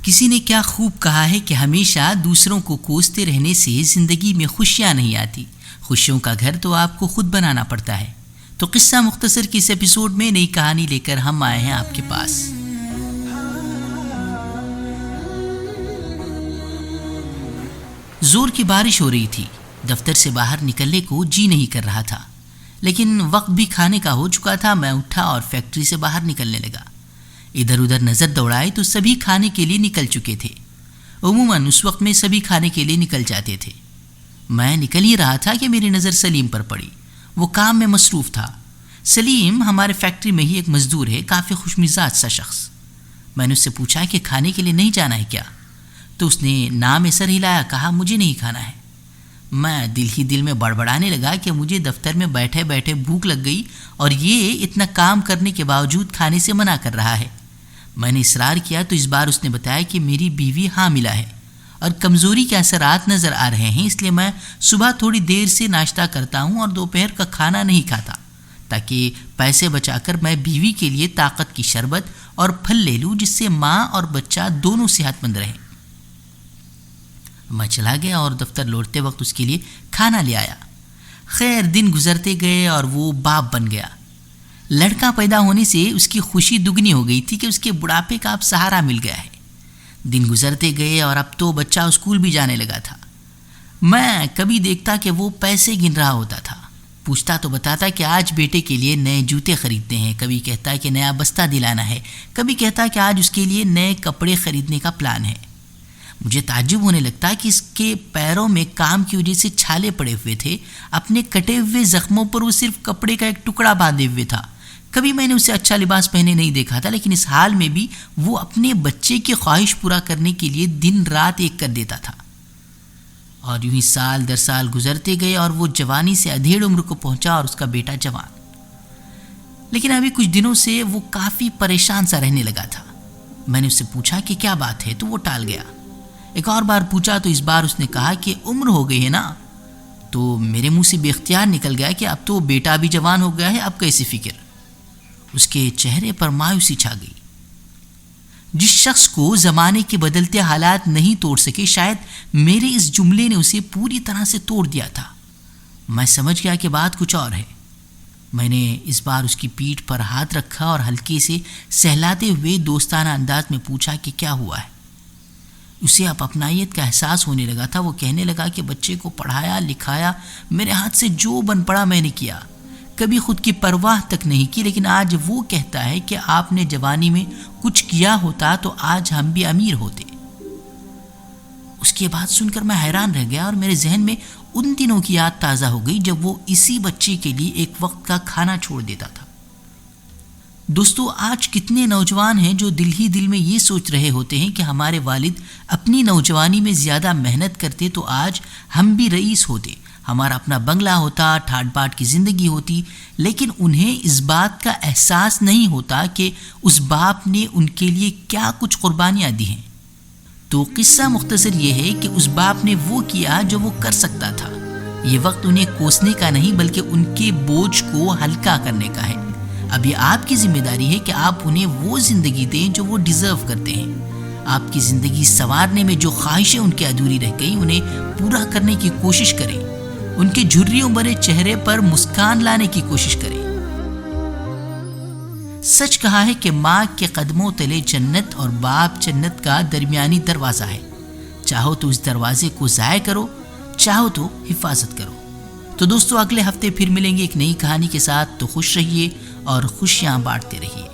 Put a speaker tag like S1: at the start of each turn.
S1: کسی نے کیا خوب کہا ہے کہ ہمیشہ دوسروں کو کوستے رہنے سے زندگی میں خوشیاں نہیں آتی، خوشیوں کا گھر تو آپ کو خود بنانا پڑتا ہے۔ تو قصہ مختصر کی اس ایپیسوڈ میں نئی کہانی لے کر ہم آئے ہیں آپ کے پاس۔ زور کی بارش ہو رہی تھی، دفتر سے باہر نکلنے کو جی نہیں کر رہا تھا، لیکن وقت بھی کھانے کا ہو چکا تھا۔ میں اٹھا اور فیکٹری سے باہر نکلنے لگا۔ ادھر ادھر نظر دوڑائی تو سبھی کھانے کے لیے نکل چکے تھے۔ عموماً اس وقت میں سبھی کھانے کے لیے نکل جاتے تھے۔ میں نکل ہی رہا تھا کہ میری نظر سلیم پر پڑی۔ وہ کام میں مصروف تھا۔ سلیم ہمارے فیکٹری میں ہی ایک مزدور ہے، کافی خوش مزاج سا شخص۔ میں نے اس سے پوچھا کہ کھانے کے لیے نہیں جانا ہے کیا؟ تو اس نے نام میں سر ہلایا، کہا مجھے نہیں کھانا ہے۔ میں دل ہی دل میں بڑبڑانے لگا کہ مجھے دفتر میں بیٹھے بیٹھے بھوک لگ گئی اور یہ اتنا کام کرنے کے باوجود کھانے سے منع کر رہا ہے۔ میں نے اصرار کیا تو اس بار اس نے بتایا کہ میری بیوی حاملہ ہے اور کمزوری کے اثرات نظر آ رہے ہیں، اس لیے میں صبح تھوڑی دیر سے ناشتہ کرتا ہوں اور دوپہر کا کھانا نہیں کھاتا، تاکہ پیسے بچا کر میں بیوی کے لیے طاقت کی شربت اور پھل لے لوں، جس سے ماں اور بچہ دونوں صحت مند رہیں۔ میں چلا گیا اور دفتر لوٹتے وقت اس کے لیے کھانا لے آیا۔ خیر دن گزرتے گئے اور وہ باپ بن گیا۔ لڑکا پیدا ہونے سے اس کی خوشی دگنی ہو گئی تھی کہ اس کے بڑھاپے کا اب سہارا مل گیا ہے۔ دن گزرتے گئے اور اب تو بچہ اسکول بھی جانے لگا تھا۔ میں کبھی دیکھتا کہ وہ پیسے گن رہا ہوتا تھا، پوچھتا تو بتاتا کہ آج بیٹے کے لیے نئے جوتے خریدتے ہیں، کبھی کہتا کہ نیا بستہ دلانا ہے، کبھی کہتا کہ آج اس کے لیے نئے کپڑے خریدنے کا پلان ہے۔ مجھے تعجب ہونے لگتا کہ اس کے پیروں میں کام کی وجہ سے چھالے پڑے ہوئے تھے، اپنے کٹے ہوئے زخموں پر وہ صرف کپڑے کا ایک ٹکڑا باندھے ہوئے تھا۔ کبھی میں نے اسے اچھا لباس پہنے نہیں دیکھا تھا، لیکن اس حال میں بھی وہ اپنے بچے کی خواہش پورا کرنے کے لیے دن رات ایک کر دیتا تھا۔ اور یوں ہی سال در سال گزرتے گئے اور وہ جوانی سے ادھیڑ عمر کو پہنچا اور اس کا بیٹا جوان۔ لیکن ابھی کچھ دنوں سے وہ کافی پریشان سا رہنے لگا تھا۔ میں نے اس سے پوچھا کہ کیا بات ہے، تو وہ ٹال گیا۔ ایک اور بار پوچھا تو اس بار اس نے کہا کہ عمر ہو گئی ہے نا۔ تو میرے منہ سے بے اختیار نکل گیا کہ اب تو بیٹا بھی جوان ہو گیا ہے، اب کیسی فکر۔ اس کے چہرے پر مایوسی چھا گئی۔ جس شخص کو زمانے کے بدلتے حالات نہیں توڑ سکے، شاید میرے اس جملے نے اسے پوری طرح سے توڑ دیا تھا۔ میں سمجھ گیا کہ بات کچھ اور ہے۔ میں نے اس بار اس کی پیٹھ پر ہاتھ رکھا اور ہلکے سے سہلاتے ہوئے دوستانہ انداز میں پوچھا کہ کیا ہوا ہے۔ اسے اب اپنائیت کا احساس ہونے لگا تھا۔ وہ کہنے لگا کہ بچے کو پڑھایا لکھایا، میرے ہاتھ سے جو بن پڑا میں نے کیا، کبھی خود کی پرواہ تک نہیں کی، لیکن آج وہ کہتا ہے کہ آپ نے جوانی میں کچھ کیا ہوتا تو آج ہم بھی امیر ہوتے۔ اس کی بات سن کر میں حیران رہ گیا اور میرے ذہن میں ان دنوں کی یاد تازہ ہو گئی جب وہ اسی بچے کے لیے ایک وقت کا کھانا چھوڑ دیتا تھا۔ دوستو، آج کتنے نوجوان ہیں جو دل ہی دل میں یہ سوچ رہے ہوتے ہیں کہ ہمارے والد اپنی نوجوانی میں زیادہ محنت کرتے تو آج ہم بھی رئیس ہوتے، ہمارا اپنا بنگلہ ہوتا، ٹھاٹ باٹ کی زندگی ہوتی، لیکن انہیں اس بات کا احساس نہیں ہوتا کہ اس باپ نے ان کے لیے کیا کچھ قربانیاں دی ہیں۔ تو قصہ مختصر یہ ہے کہ اس باپ نے وہ کیا جو وہ کر سکتا تھا۔ یہ وقت انہیں کوسنے کا نہیں بلکہ ان کے بوجھ کو ہلکا کرنے کا ہے۔ اب یہ آپ کی ذمہ داری ہے کہ آپ انہیں وہ زندگی دیں جو وہ ڈیزرو کرتے ہیں۔ آپ کی زندگی سنوارنے میں جو خواہشیں ان کی ادھوری رہ گئی، انہیں پورا کرنے کی کوشش کریں۔ ان کے جھریوں بھرے چہرے پر مسکان لانے کی کوشش کریں۔ سچ کہا ہے کہ ماں کے قدموں تلے جنت اور باپ جنت کا درمیانی دروازہ ہے۔ چاہو تو اس دروازے کو ضائع کرو، چاہو تو حفاظت کرو۔ تو دوستو، اگلے ہفتے پھر ملیں گے ایک نئی کہانی کے ساتھ۔ تو خوش رہیے اور خوشیاں بانٹتے رہیے۔